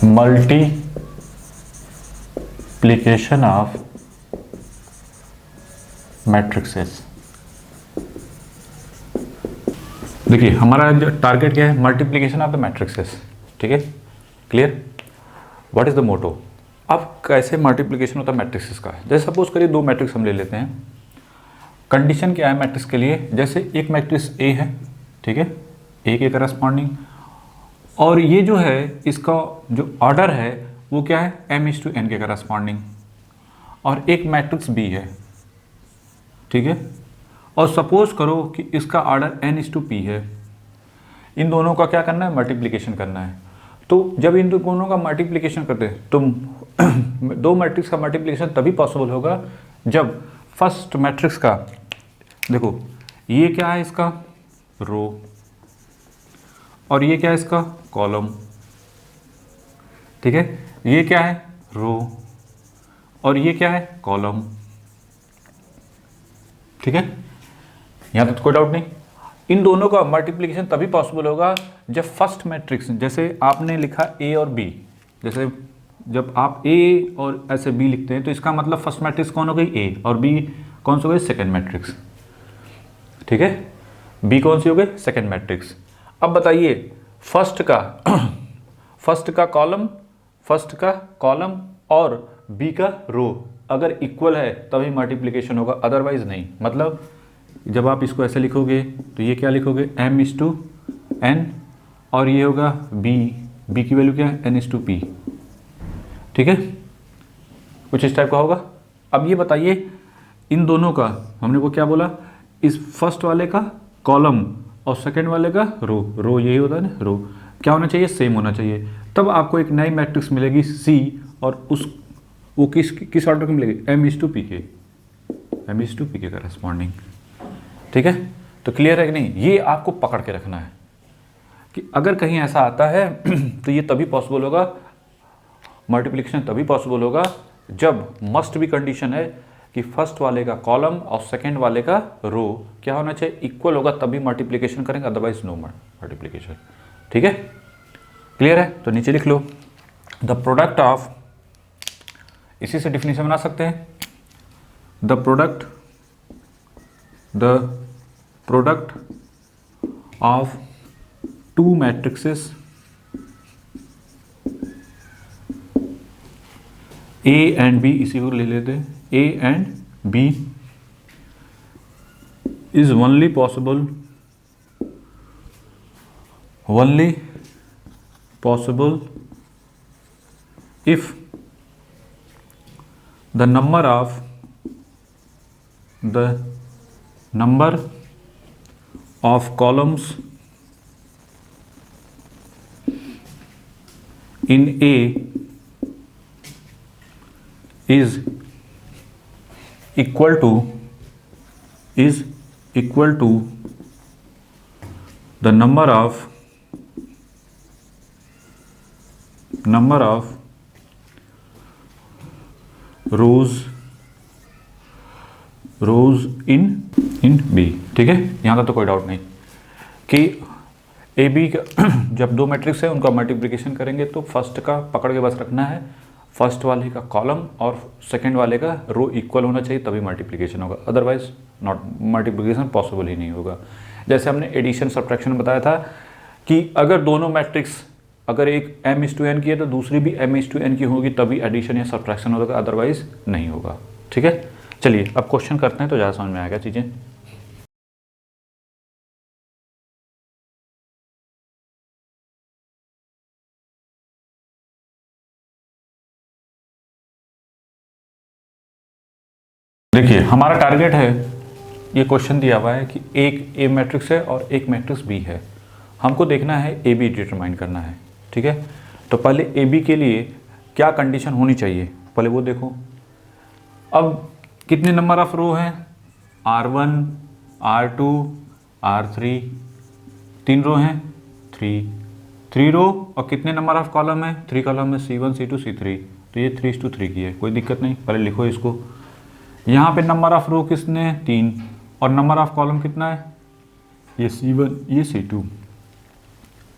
Multiplication of matrixes. देखिए हमारा जो टारगेट क्या है, मल्टीप्लिकेशन ऑफ द मैट्रिक्सेस। ठीक है, clear. What is the motto. अब कैसे मल्टीप्लिकेशन होता है मैट्रिक्सेस का। जैसे सपोज करिए दो मैट्रिक्स हम ले लेते हैं। कंडीशन क्या है मैट्रिक्स के लिए, जैसे एक मैट्रिक्स ए है, ठीक है, ए के करस्पॉन्डिंग, और ये जो है इसका जो ऑर्डर है वो क्या है, m/n के करस्पॉन्डिंग, और एक मैट्रिक्स बी है, ठीक है, और सपोज करो कि इसका ऑर्डर n/p है। इन दोनों का क्या करना है, मल्टीप्लिकेशन करना है। तो जब इन दोनों का मल्टीप्लिकेशन करते हैं तो दो मैट्रिक्स का मल्टीप्लिकेशन तभी पॉसिबल होगा जब फर्स्ट मैट्रिक्स का, देखो ये क्या है इसका रो, और ये क्या है इसका कॉलम, ठीक है, ये क्या है रो और ये क्या है कॉलम, ठीक है, यहां तक कोई डाउट नहीं। इन दोनों का मल्टीप्लिकेशन तभी पॉसिबल होगा जब फर्स्ट मैट्रिक्स, जैसे आपने लिखा ए और बी, जैसे जब आप ए और ऐसे बी लिखते हैं तो इसका मतलब फर्स्ट मैट्रिक्स कौन हो गई ए, और बी कौन सी हो गई सेकेंड मैट्रिक्स, ठीक है, बी कौन सी हो गई सेकेंड मैट्रिक्स। अब बताइए फर्स्ट का कॉलम और बी का रो अगर इक्वल है तभी मल्टीप्लिकेशन होगा, अदरवाइज नहीं। मतलब जब आप इसको ऐसे लिखोगे तो ये क्या लिखोगे m/n, और ये होगा b की वैल्यू क्या है n/p, ठीक है, कुछ इस टाइप का होगा। अब ये बताइए इन दोनों का, हमने वो क्या बोला, इस फर्स्ट वाले का कॉलम और सेकंड वाले का रो यही होता है ना, रो क्या होना चाहिए, सेम होना चाहिए। तब आपको एक नई मैट्रिक्स मिलेगी सी, और वो किस ऑर्डर की मिलेगी, m/p के करस्पॉन्डिंग, ठीक है। तो क्लियर है कि नहीं, ये आपको पकड़ के रखना है कि अगर कहीं ऐसा आता है तो ये तभी पॉसिबल होगा, मल्टीप्लिकेशन तभी पॉसिबल होगा जब मस्ट भी कंडीशन है कि फर्स्ट वाले का कॉलम और सेकंड वाले का रो क्या होना चाहिए, इक्वल होगा, तभी मल्टीप्लिकेशन करेंगे, अदरवाइज नो मल्टीप्लिकेशन, ठीक है, क्लियर है। तो नीचे लिख लो द प्रोडक्ट ऑफ, इसी से डिफिनेशन बना सकते हैं, the product of two matrices A and B, इसी को ले लेते हैं, A and B is only possible if the number of columns in A is equal to the number of rows in B, ठीक है। यहाँ तक तो कोई डाउट नहीं कि ए बी का जब दो मैट्रिक्स है उनका मल्टीप्लिकेशन करेंगे तो फर्स्ट का पकड़ के बस रखना है, फर्स्ट वाले का कॉलम और सेकंड वाले का रो इक्वल होना चाहिए तभी मल्टीप्लिकेशन होगा, अदरवाइज नॉट मल्टीप्लिकेशन पॉसिबल ही नहीं होगा। जैसे हमने एडिशन सब्ट्रैक्शन बताया था कि अगर दोनों मैट्रिक्स, अगर एक m/n की है तो दूसरी भी m/n की होगी तभी एडिशन या सब्ट्रैक्शन होगा, अदरवाइज नहीं होगा, ठीक है। चलिए अब क्वेश्चन करते हैं तो ज़्यादा समझ में आएगा चीज़ें। देखिए हमारा टारगेट है, ये क्वेश्चन दिया हुआ है कि एक ए मैट्रिक्स है और एक मैट्रिक्स बी है, हमको देखना है ए बी डिटरमाइन करना है, ठीक है। तो पहले ए बी के लिए क्या कंडीशन होनी चाहिए पहले वो देखो। अब कितने नंबर ऑफ रो हैं, R1 R2 R3, 3 रो हैं, 3 रो, और कितने नंबर ऑफ कॉलम है, 3 कॉलम है, C1 C2 C3, तो ये 3:3 की है, कोई दिक्कत नहीं, पहले लिखो इसको। यहाँ पे नंबर ऑफ रो कितने हैं 3, और नंबर ऑफ कॉलम कितना है, ये C1 ये C2,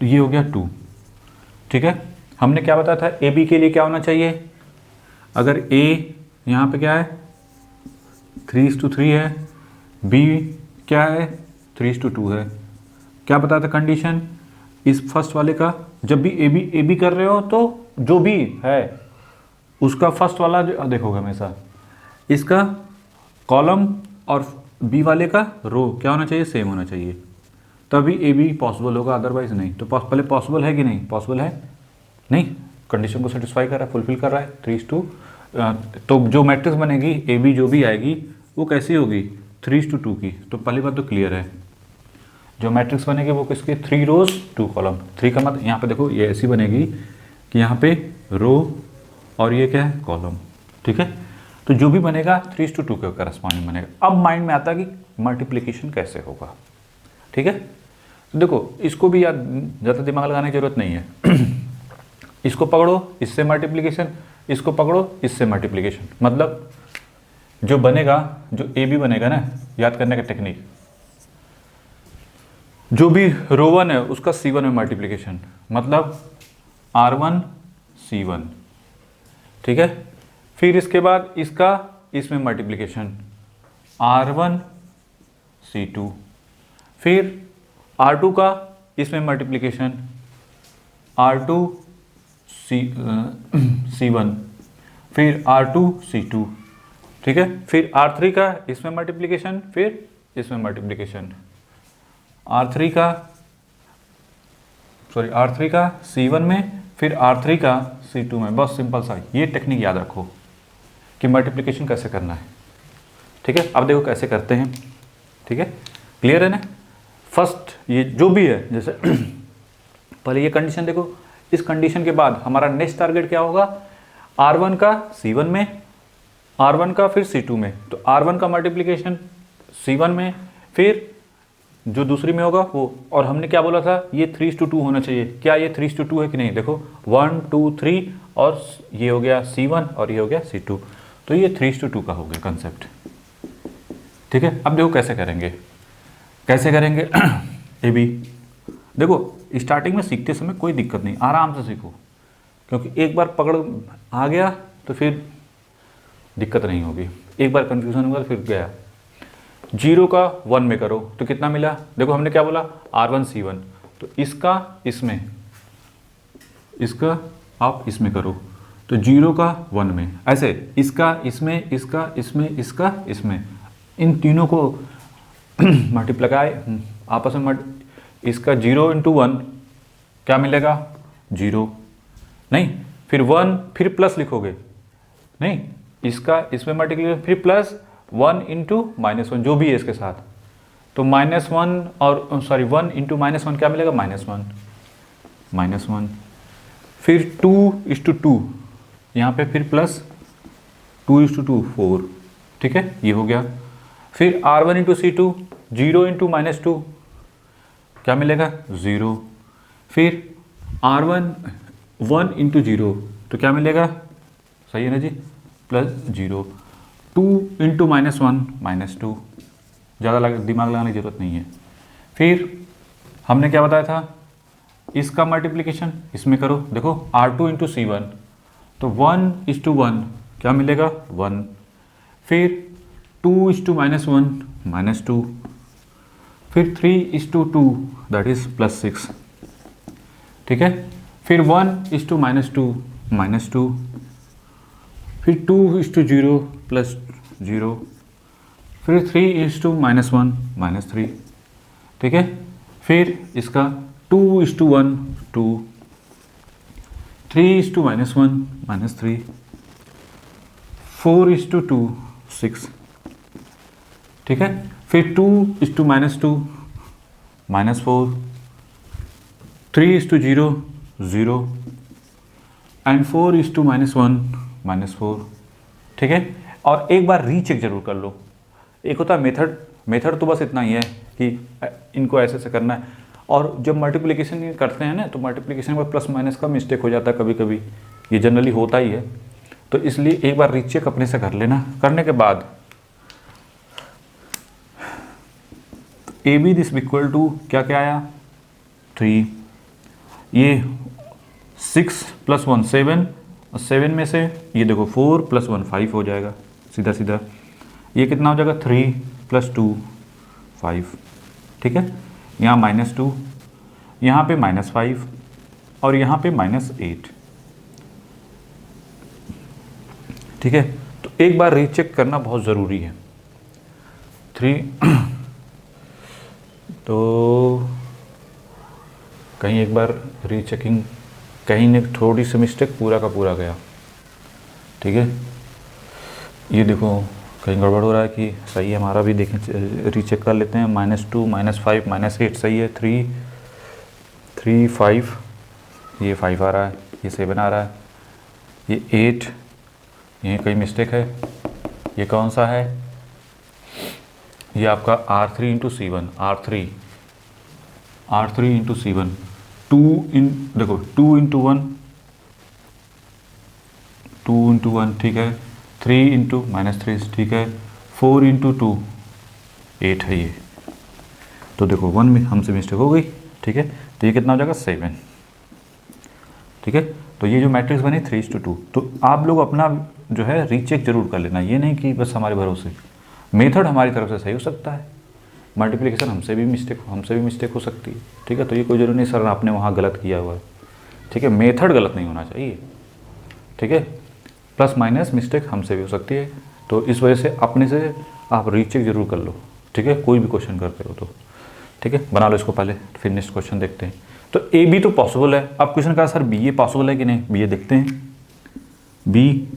तो ये हो गया 2, ठीक है। हमने क्या बताया था, ए बी के लिए क्या होना चाहिए, अगर ए यहाँ पे क्या है 3:3 है, बी क्या है 3:2 है, क्या बताया था कंडीशन इस फर्स्ट वाले का, जब भी ए बी कर रहे हो तो जो भी है उसका फर्स्ट वाला जो देखोगे हमेशा इसका कॉलम और बी वाले का रो क्या होना चाहिए, सेम होना चाहिए, तभी ए बी पॉसिबल होगा, अदरवाइज नहीं। तो पहले पॉसिबल है कि नहीं, पॉसिबल है नहीं, कंडीशन को सेटिस्फाई कर रहा है, फुलफिल कर रहा है 3:2, तो जो मैट्रिक्स बनेगी ए बी जो भी आएगी वो कैसी होगी 3:2 की। तो पहली बात तो क्लियर है, जो मैट्रिक्स बनेगी वो किसकी 3 रोज 2 कॉलम, 3 का मतलब यहाँ पे देखो ये ऐसी बनेगी कि यहाँ पे रो और ये क्या है कॉलम, ठीक है। तो जो भी बनेगा 3:2 के करस्पॉन्डिंग बनेगा। अब माइंड में आता है कि मल्टीप्लिकेशन कैसे होगा, ठीक है। तो देखो इसको भी याद ज़्यादा दिमाग लगाने की जरूरत नहीं है इसको पकड़ो इससे मल्टीप्लिकेशन, इसको पकड़ो इससे मल्टीप्लिकेशन, मतलब जो बनेगा जो ए बी बनेगा ना, याद करने का टेक्निक, जो भी रो 1 है उसका C1 में मल्टीप्लिकेशन, मतलब R1 C1, ठीक है। फिर इसके बाद इसका इसमें मल्टीप्लिकेशन R1 C2, फिर R2 का इसमें मल्टीप्लिकेशन R2 C1, फिर R2 C2, ठीक है। फिर R3 का इसमें मल्टीप्लिकेशन, फिर इसमें मल्टीप्लिकेशन R3 का C1 में, फिर R3 का C2 में। बस सिंपल सा ये टेक्निक याद रखो कि मल्टीप्लिकेशन कैसे करना है, ठीक है। अब देखो कैसे करते हैं, ठीक है, क्लियर है ना। फर्स्ट ये जो भी है, जैसे पहले ये कंडीशन देखो, इस कंडीशन के बाद हमारा नेक्स्ट टारगेट क्या होगा, R1 का C1 में, R1 का फिर C2 में, तो R1 का मल्टीप्लिकेशन C1 में, फिर जो दूसरी में होगा वो, और हमने क्या बोला था ये 3:2 होना चाहिए, क्या ये 3:2 है कि नहीं, देखो 1 2 3 और ये हो गया C1 और ये हो गया C2, तो ये 3:2 का हो गया कंसेप्ट, ठीक है। अब देखो कैसे करेंगे, कैसे करेंगे ए बी। देखो स्टार्टिंग में सीखते समय कोई दिक्कत नहीं, आराम से सीखो, क्योंकि एक बार पकड़ आ गया तो फिर दिक्कत नहीं होगी, एक बार कंफ्यूजन होगा तो फिर गया। 0 का 1 में करो तो कितना मिला, देखो हमने क्या बोला R1 C1, तो इसका इसमें, इसका आप इसमें करो तो 0 का 1 में, ऐसे इसका इसमें, इसका इसमें, इसका इसमें, इन तीनों को मल्टीप्लाई आपस में इसका 0 × 1 क्या मिलेगा 0, नहीं फिर 1 फिर प्लस लिखोगे, नहीं इसका इसमें मल्टीप्लिकेशन फिर प्लस 1 × -1 जो भी है इसके साथ, तो -1 और सॉरी 1 × -1 क्या मिलेगा -1, फिर 2:2 यहाँ पे फिर प्लस 2:2 4, ठीक है ये हो गया। फिर R1 × C2 0 × -2 क्या मिलेगा 0, फिर R1 1 × 0 तो क्या मिलेगा, सही है ना जी, +0, 2 × -1 -2, ज़्यादा दिमाग लगाने की जरूरत नहीं है। फिर हमने क्या बताया था, इसका मल्टीप्लिकेशन इसमें करो, देखो R2 × C1 तो 1:1 क्या मिलेगा 1, फिर 2 × -1 -2, फिर 3:2 दैट इज +6, ठीक है। फिर 1 × -2 फिर 2:0 +0, फिर 3 × -1 -3, ठीक है। फिर इसका 2:1 2, 3 × -1 -3, 4:2 6, ठीक है। फिर 2 × -2 -4, 3:0 0 एंड 4 × -1 -4, ठीक है। और एक बार रीचेक जरूर कर लो, एक होता है मेथड तो बस इतना ही है कि इनको ऐसे से करना है, और जब मल्टीप्लिकेशन करते हैं ना तो मल्टीप्लिकेशन में प्लस माइनस का मिस्टेक हो जाता है कभी कभी, ये जनरली होता ही है, तो इसलिए एक बार रीचेक अपने से कर लेना। करने के बाद A B this equal to क्या क्या आया 3, ये 6 + 1 7, और 7 में से ये देखो 4 + 1 5 हो जाएगा सीधा सीधा। ये कितना हो जाएगा 3 + 2 5, ठीक है। यहाँ -2, यहाँ पे -5 और यहाँ पे -8, ठीक है। तो एक बार रीचेक करना बहुत ज़रूरी है। 3 तो कहीं एक बार रीचेकिंग, कहीं ने थोड़ी सी मिस्टेक, पूरा का पूरा गया, ठीक है। ये देखो कहीं गड़बड़ हो रहा है कि सही है हमारा भी, देखें रीचेक कर लेते हैं। -2 -5 -8 सही है। 3 5, ये 5 आ रहा है, ये 7 आ रहा है, ये 8, ये कहीं मिस्टेक है। ये कौन सा है? ये आपका R3 × C1, R3 × C1, 2 इन, देखो 2 × 1, 2 × 1, ठीक है। 3 × -3, ठीक है। 4 × 2 8 है ये। तो देखो 1 में हमसे मिस्टेक हो गई, ठीक है। तो ये कितना हो जाएगा 7, ठीक है। तो ये जो मैट्रिक्स बनी 3:2। तो आप लोग अपना जो है रीचेक जरूर कर लेना, ये नहीं कि बस हमारे भरोसे। मेथड हमारी तरफ से सही हो सकता है, मल्टीप्लिकेशन हमसे भी मिस्टेक हो सकती है, ठीक है। तो ये कोई जरूरी नहीं सर आपने वहाँ गलत किया हुआ है, ठीक है। मेथड गलत नहीं होना चाहिए, ठीक है। प्लस माइनस मिस्टेक हमसे भी हो सकती है, तो इस वजह से अपने से आप रीचेक जरूर कर लो, ठीक है। कोई भी क्वेश्चन करते हो तो, ठीक है। बना लो इसको पहले, फिर नेक्स्ट क्वेश्चन देखते हैं। तो ए बी तो पॉसिबल है। अब क्वेश्चन कहा सर बी ए पॉसिबल है कि नहीं, बी ए देखते हैं। बी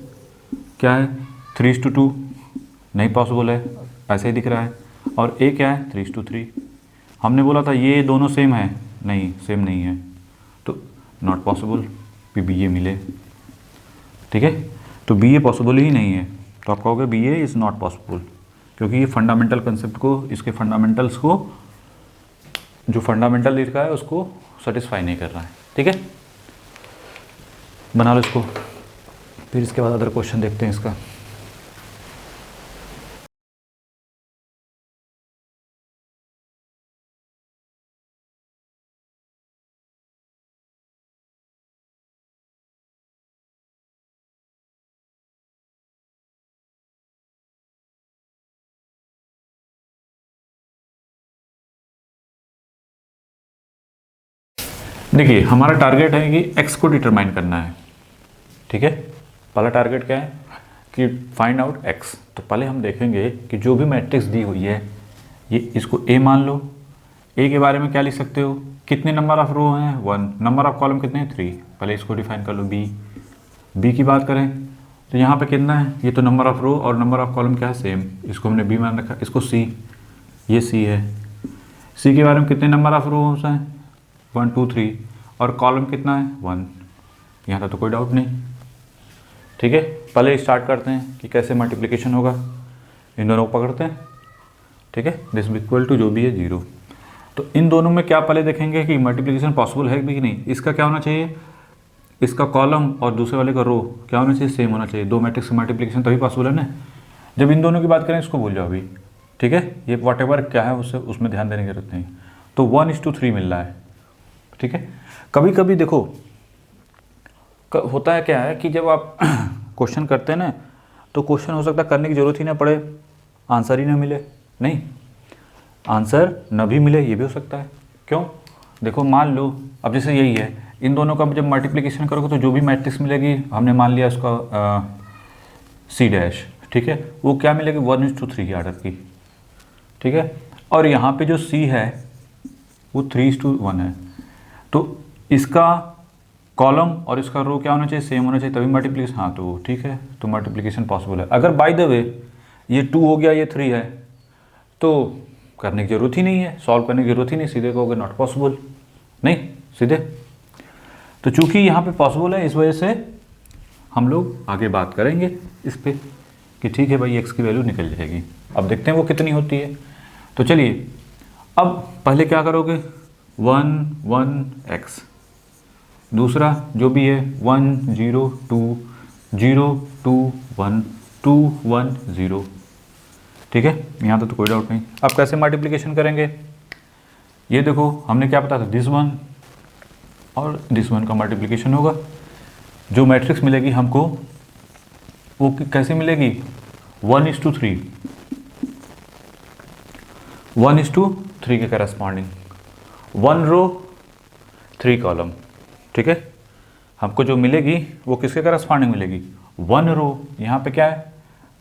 क्या है 3:2, नहीं पॉसिबल है, ऐसे ही दिख रहा है। और ए क्या है 3:3। हमने बोला था ये दोनों सेम है, नहीं सेम नहीं है, तो नॉट पॉसिबल कि बी ए मिले, ठीक है। तो बी ए पॉसिबल ही नहीं है, तो आप कहोगे B A is not possible, क्योंकि ये फंडामेंटल कंसेप्ट को, इसके फंडामेंटल्स को, जो फंडामेंटल लिखा है उसको सेटिस्फाई नहीं कर रहा है, ठीक है। बना लो इसको, फिर इसके बाद अदर क्वेश्चन देखते हैं इसका। देखिए हमारा टारगेट है कि x को डिटरमाइन करना है, ठीक है। पहला टारगेट क्या है कि फाइंड आउट x। तो पहले हम देखेंगे कि जो भी मैट्रिक्स दी हुई है, ये इसको a मान लो। a के बारे में क्या लिख सकते हो, कितने नंबर ऑफ रो हैं 1, नंबर ऑफ कॉलम कितने हैं 3। पहले इसको डिफाइन कर लो। b की बात करें तो यहाँ पे कितना है, ये तो नंबर ऑफ रो और नंबर ऑफ कॉलम क्या है सेम, इसको हमने b मान रखा। इसको c, ये c है। c के बारे में कितने नंबर ऑफ रो हैं 1 2 3, और कॉलम कितना है 1। यहाँ तक तो कोई डाउट नहीं, ठीक है। पहले स्टार्ट करते हैं कि कैसे मल्टीप्लिकेशन होगा, इन दोनों को पकड़ते हैं, ठीक है। दिस इक्वल टू जो भी है 0। तो इन दोनों में क्या पहले देखेंगे कि मल्टीप्लिकेशन पॉसिबल है भी कि नहीं। इसका क्या होना चाहिए, इसका कॉलम और दूसरे वाले का रो क्या होना चाहिए, सेम होना चाहिए। दो मैट्रिक्स का मल्टीप्लिकेशन तभी पॉसिबल है ना। जब इन दोनों की बात करें इसको भूल जाओ अभी, ठीक है। ये वॉटेवर क्या है उससे, उसमें ध्यान देने की जरूरत नहीं। तो 1:3 मिल रहा है, ठीक है। कभी कभी देखो होता है क्या है कि जब आप क्वेश्चन करते हैं ना, तो क्वेश्चन हो सकता है करने की ज़रूरत ही ना पड़े, आंसर ही ना मिले। नहीं, आंसर न भी मिले ये भी हो सकता है। क्यों, देखो मान लो अब जैसे यही है, इन दोनों का जब मल्टीप्लिकेशन करोगे तो जो भी मैट्रिक्स मिलेगी, हमने मान लिया उसका C', ठीक है, वो क्या मिलेगी 1:3 आर्डर की, ठीक है। और यहाँ पे जो C है वो 3:1 है। तो इसका कॉलम और इसका रो क्या होना चाहिए, सेम होना चाहिए, तभी मल्टीप्लिकेशन। हाँ तो ठीक है, तो मल्टीप्लिकेशन पॉसिबल है। अगर बाय द वे ये 2 हो गया, ये 3 है, तो करने की जरूरत ही नहीं है, सॉल्व करने की जरूरत ही नहीं, सीधे कहोगे नॉट पॉसिबल, नहीं सीधे। तो चूंकि यहाँ पे पॉसिबल है, इस वजह से हम लोग आगे बात करेंगे इस पर कि ठीक है भाई x की वैल्यू निकल जाएगी। अब देखते हैं वो कितनी होती है। तो चलिए अब पहले क्या करोगे, 1 1 x, दूसरा जो भी है 1 0 2 0 2 1 2 1 0, ठीक है। यहाँ तो कोई डाउट नहीं। अब कैसे मल्टीप्लिकेशन करेंगे, ये देखो हमने क्या बताया था, दिस वन और दिस वन का मल्टीप्लिकेशन होगा। जो मैट्रिक्स मिलेगी हमको वो कैसे मिलेगी, 1:3, 1:3 के करस्पॉन्डिंग, 1 रो 3 कॉलम। ठीक है, हमको जो मिलेगी वो किसके करस्पॉन्डिंग मिलेगी, 1 रो। यहाँ पे क्या है,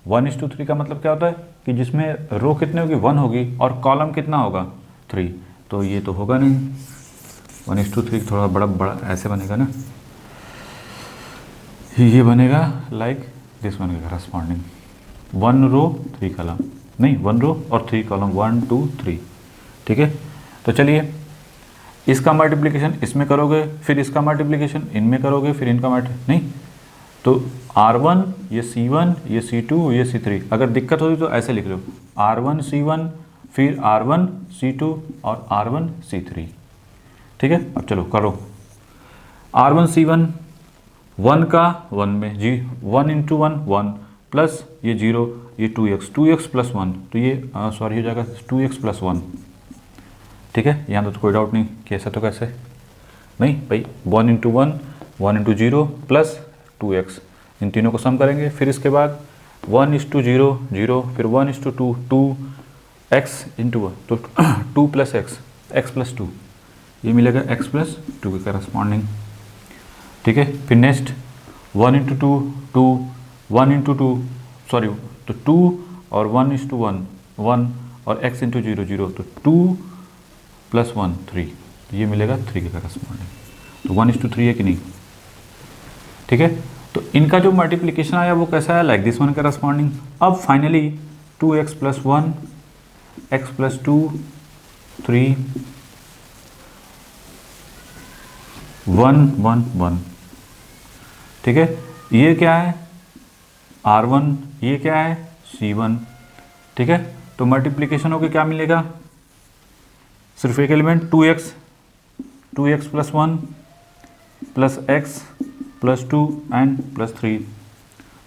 1:3 का मतलब क्या होता है कि जिसमें रो कितने होगी, 1 होगी और कॉलम कितना होगा, 3। तो ये तो होगा नहीं, 1:3 थोड़ा बड़ा ऐसे बनेगा ना, ये बनेगा लाइक दिस वन के करस्पॉन्डिंग, 1 रो 3 कॉलम, नहीं 1 रो और 3 कॉलम, 1 2 3। ठीक है, तो चलिए इसका मल्टीप्लिकेशन इसमें करोगे, फिर इसका मल्टीप्लिकेशन इनमें करोगे, फिर इनका नहीं तो R1 ये C1 ये C2 ये C3। अगर दिक्कत होगी तो ऐसे लिख लो, R1 C1 फिर R1 C2 और R1 C3। ठीक है, अब चलो करो, R1 C1 1 का 1 में जी, 1 × 1 1 प्लस ये 0, ये 2x प्लस 1, तो ये सॉरी हो जाएगा 2x प्लस 1। ठीक है, यहाँ तो कोई डाउट नहीं कि ऐसा तो कैसे नहीं भाई, 1 × 1 1 × 0 प्लस 2x, इन तीनों को सम करेंगे। फिर इसके बाद 1:0 0, फिर 1:2 2x × 1, तो 2 + x + 2, ये मिलेगा x + 2 के करस्पॉन्डिंग। ठीक है, फिर नेक्स्ट 1 × 2 2, 1 × 2 सॉरी, तो 2 और 1:1 1 और x × 0 0, तो 2 + 1 3, तो ये मिलेगा 3 के करस्पॉन्डिंग। तो 1:3 है कि नहीं। ठीक है, तो इनका जो मल्टीप्लिकेशन आया वो कैसा है, लाइक दिस वन करस्पॉन्डिंग। अब फाइनली 2x + 1 x + 2 3 1 1 1। ठीक है, ये क्या है R1, ये क्या है C1। ठीक है, तो मल्टीप्लिकेशन होकर क्या मिलेगा, सिर्फ एक element 2x + 1 plus x + 2 and +3,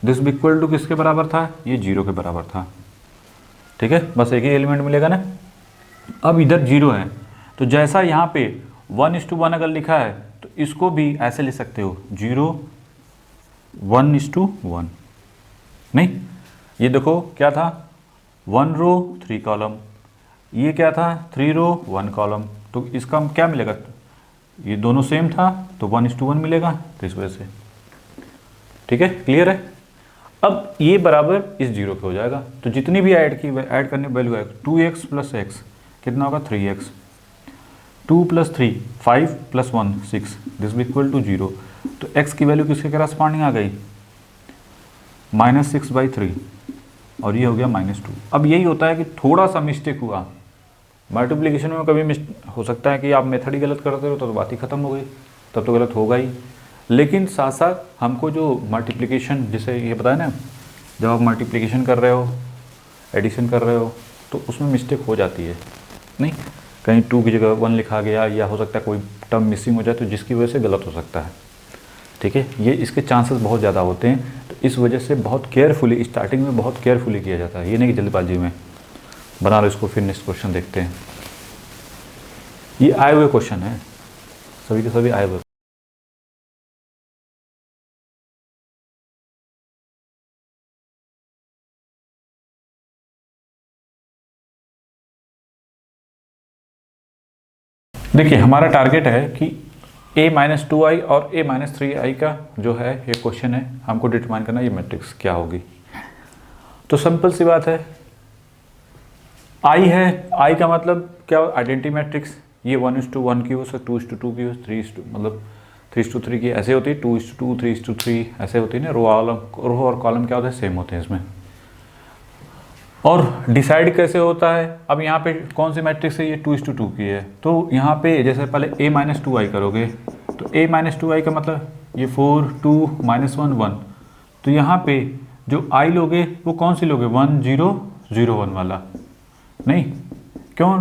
this equal to किसके बराबर था, ये 0 के बराबर था। ठीक है, बस एक ही एलिमेंट मिलेगा ना। अब इधर 0 है, तो जैसा यहाँ पे 1:1 अगर लिखा है तो इसको भी ऐसे लिख सकते हो, 0 1:1। नहीं, ये देखो क्या था, 1 रो 3 कॉलम, ये क्या था 3 रो 1 कॉलम, तो इसका क्या मिलेगा, ये दोनों सेम था तो 1:1 मिलेगा, तो इस वजह से। ठीक है, क्लियर है। अब ये बराबर इस 0 के हो जाएगा, तो जितनी भी ऐड करने वैल्यू आएगी, 2x + x कितना होगा 3x, 2 + 3 5 + 1 6, दिस इक्वल टू 0। तो x की वैल्यू किसके करस्पॉन्डिंग आ गई, -6/3, और ये हो गया -2। अब यही होता है कि थोड़ा सा मिस्टेक हुआ मल्टीप्लिकेशन में, कभी हो सकता है कि आप मेथड ही गलत करते हो तो बात ही खत्म हो गई, तब तो गलत होगा ही। लेकिन साथ साथ हमको जो मल्टीप्लिकेशन, जैसे ये बताया ना, जब आप मल्टीप्लिकेशन कर रहे हो, एडिशन कर रहे हो, तो उसमें मिस्टेक हो जाती है। नहीं, कहीं 2 की जगह 1 लिखा गया, या हो सकता है कोई टर्म मिसिंग हो जाए, तो जिसकी वजह से गलत हो सकता है। ठीक है, ये इसके चांसेस बहुत ज़्यादा होते हैं, तो इस वजह से बहुत केयरफुली, स्टार्टिंग में बहुत केयरफुली किया जाता है। ये नहीं कि जल्दबाजी में बना लो इसको। फिर नेक्स्ट क्वेश्चन देखते हैं, ये आए हुए क्वेश्चन है, सभी के सभी आए हुए। देखिए हमारा टारगेट है कि a-2i और a-3i का जो है ये क्वेश्चन है, हमको डिटरमाइन करना ये मैट्रिक्स क्या होगी। तो सिंपल सी बात है, i है, i का मतलब क्या, आइडेंटिटी मैट्रिक्स। ये 1:1 की हो सकती, 2:2 की हो, 3 मतलब 3:3 की ऐसे होती है, 2:2 3:3 ऐसे होती है ना। रो और कॉलम क्या होता है, सेम होते हैं इसमें। और डिसाइड कैसे होता है, अब यहाँ पे कौन सी मैट्रिक्स है, ये 2:2 की है, तो यहाँ पे जैसे पहले a-2i करोगे, तो a-2i का मतलब ये 4 2 -1 1, तो यहाँ पे जो i लोगे वो कौन सी लोगे, 1 0 0 1 वाला। नहीं, क्यों,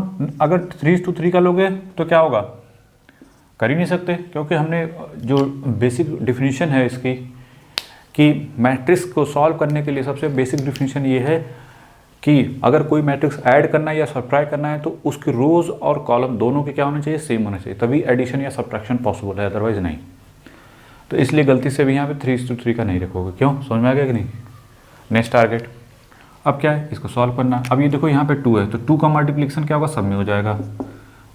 अगर 3:3 का लोगे तो क्या होगा, कर ही नहीं सकते, क्योंकि हमने जो बेसिक डिफिनीशन है इसकी, कि मैट्रिक्स को सॉल्व करने के लिए सबसे बेसिक डिफिनीशन ये है कि अगर कोई मैट्रिक्स ऐड करना है या सब्ट्रैक्ट करना है तो उसके रोज और कॉलम दोनों के क्या होने चाहिए, सेम होने चाहिए, तभी एडिशन या सब्ट्रैक्शन पॉसिबल है, अदरवाइज नहीं। तो इसलिए गलती से भी यहाँ पे 3:3 का नहीं रखोगे। क्यों, समझ में आ गया कि नहीं। नेक्स्ट टारगेट अब क्या है, इसको सॉल्व करना। अब ये देखो यहाँ पे 2 है तो 2 का मल्टीप्लिकेशन क्या होगा, सब में हो जाएगा।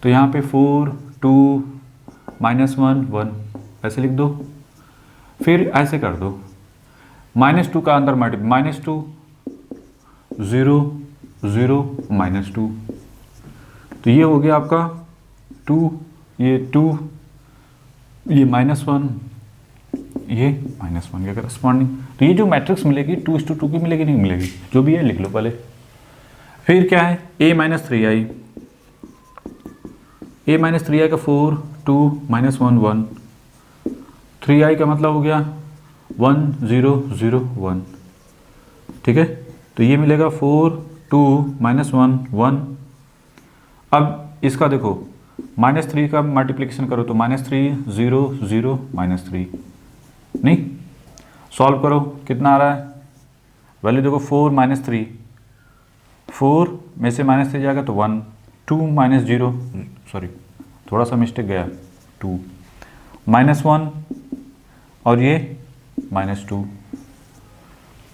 तो यहाँ पे 4 2 -1 1 ऐसे लिख दो, फिर ऐसे कर दो -2 का अंदर मल्टीप्लाई -2 0 0 -2, तो ये हो गया आपका 2, ये 2, ये -1, ये -1 के करस्पॉन्डिंग। तो ये जो मैट्रिक्स मिलेगी 2:2 की मिलेगी, नहीं मिलेगी, जो भी है लिख लो पहले। फिर क्या है a - 3i, a - 3i का 4 2 -1 1, 3i का मतलब हो गया 1 0 0 1, ठीक है। तो ये मिलेगा 4 2 -1 1। अब इसका देखो -3 का मल्टीप्लिकेशन करो तो -3 0 0 -3, नहीं सॉल्व करो कितना आ रहा है, वैल्यू देखो 4 -3, 4 में से -3 जाएगा तो 1, 2 -0 सॉरी थोड़ा सा मिस्टेक गया, 2 -1 और ये -2,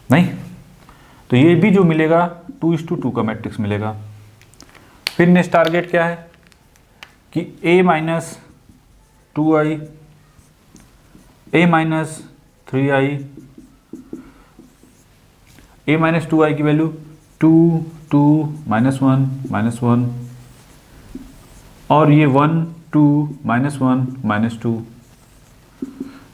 नहीं तो ये भी जो मिलेगा 2:2 का मैट्रिक्स मिलेगा। फिर नेक्स्ट टारगेट क्या है कि a - 2i, a - 3i, a - 2i की वैल्यू 2 2 -1 -1 और ये 1 2 -1 -2,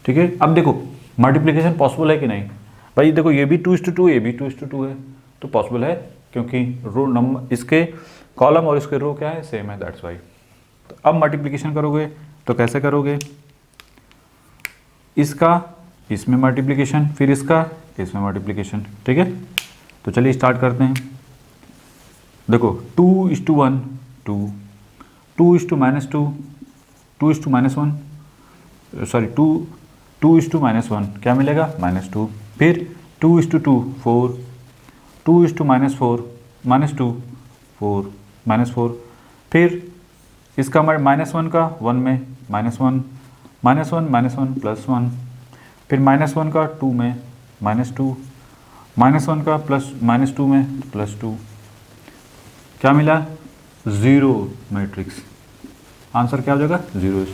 ठीक है। अब देखो मल्टीप्लिकेशन पॉसिबल है कि नहीं, भाई देखो ये भी 2:2 ये भी 2:2 है, तो पॉसिबल है क्योंकि रो नंबर इसके कॉलम और इसके रो क्या है, सेम है, दैट्स वाई। तो अब मल्टीप्लिकेशन करोगे तो कैसे करोगे, इसका इसमें मल्टीप्लिकेशन, फिर इसका इसमें मल्टीप्लिकेशन, ठीक है। तो चलिए स्टार्ट करते हैं। देखो 2:1 2, 2:-2 2:-1 सॉरी 2:-1 क्या मिलेगा, -2। फिर 2:2 4, 2:-4 -2 4 -4, फिर इसका -1 का 1 में -1 -1 +1, फिर -1 का 2 में -2, -1 का -2 में +2, क्या मिला 0 मैट्रिक्स। आंसर क्या हो जाएगा 0।